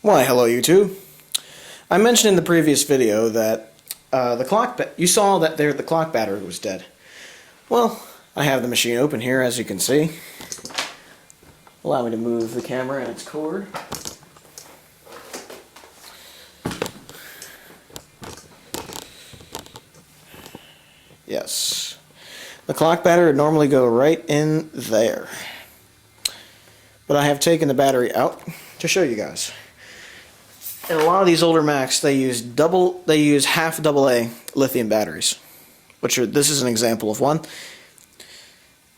Why, hello YouTube. I mentioned in the previous video that you saw that the clock battery was dead. Well, I have the machine open here, as you can see. Allow me to move the camera and its cord. Yes. The clock battery would normally go right in there. But I have taken the battery out to show you guys. And a lot of these older Macs, they use half AA lithium batteries, this is an example of one.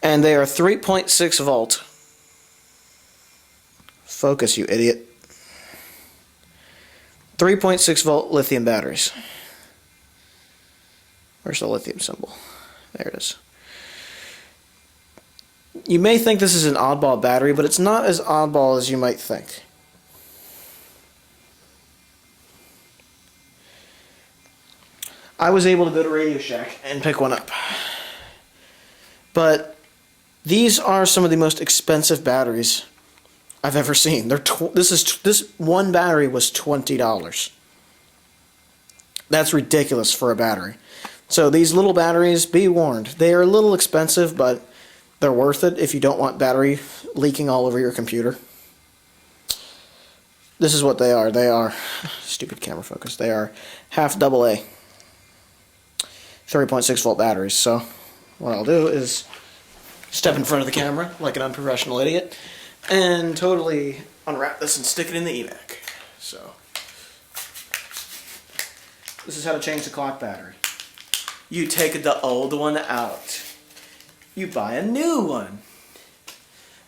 And they are 3.6 volt. Focus, you idiot. 3.6 volt lithium batteries. Where's the lithium symbol? There it is. You may think this is an oddball battery, but it's not as oddball as you might think. I was able to go to RadioShack and pick one up. But these are some of the most expensive batteries I've ever seen. This one battery was $20. That's ridiculous for a battery. So these little batteries, be warned, they are a little expensive, but they're worth it if you don't want battery leaking all over your computer. This is what they are. They are, stupid camera focus, they are half AA. 3.6 volt batteries. So what I'll do is step in front of the camera like an unprofessional idiot and totally unwrap this and stick it in the eMac. So this is how to change the clock battery. You take the old one out. You buy a new one.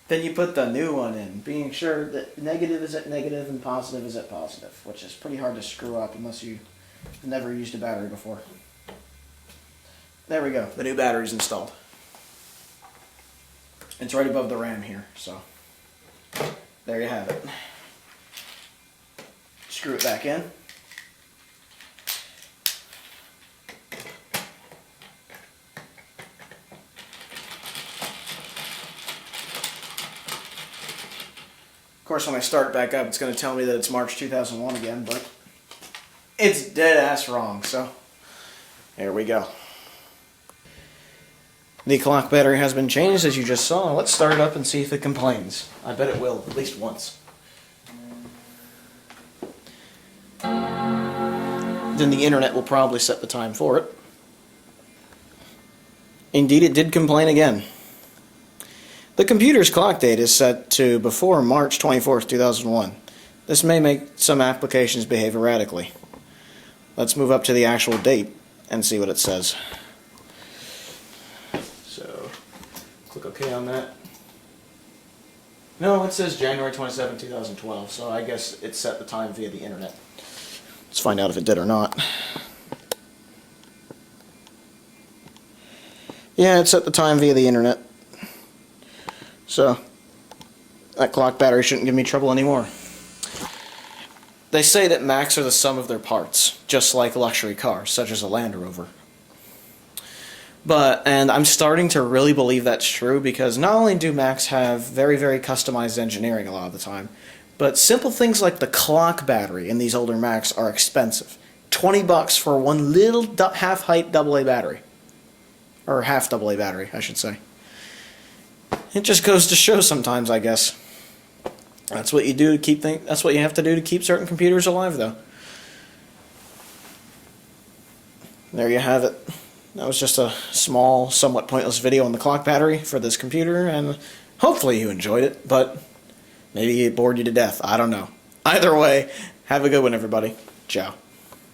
Then you put the new one in, being sure that negative is at negative and positive is at positive, which is pretty hard to screw up unless you've never used a battery before. There we go, the new battery's installed. It's right above the RAM here, so there you have it. Screw it back in. Of course, when I start it back up, it's going to tell me that it's March 2001 again, but it's dead ass wrong, so here we go. The clock battery has been changed, as you just saw. Let's start it up and see if it complains. I bet it will, at least once. Then the internet will probably set the time for it. Indeed, it did complain again. The computer's clock date is set to before March 24th, 2001. This may make some applications behave erratically. Let's move up to the actual date and see what it says. So, click OK on that. No, it says January 27, 2012, so I guess it set the time via the internet. Let's find out if it did or not. Yeah, it set the time via the internet. So, that clock battery shouldn't give me trouble anymore. They say that Macs are the sum of their parts, just like luxury cars, such as a Land Rover. And I'm starting to really believe that's true, because not only do Macs have very, very customized engineering a lot of the time, but simple things like the clock battery in these older Macs are expensive. $20 for one little half-height AA battery. Or half AA battery, I should say. It just goes to show sometimes, I guess. That's what you do to keep that's what you have to do to keep certain computers alive, though. There you have it. That was just a small, somewhat pointless video on the clock battery for this computer, and hopefully you enjoyed it, but maybe it bored you to death. I don't know. Either way, have a good one, everybody. Ciao.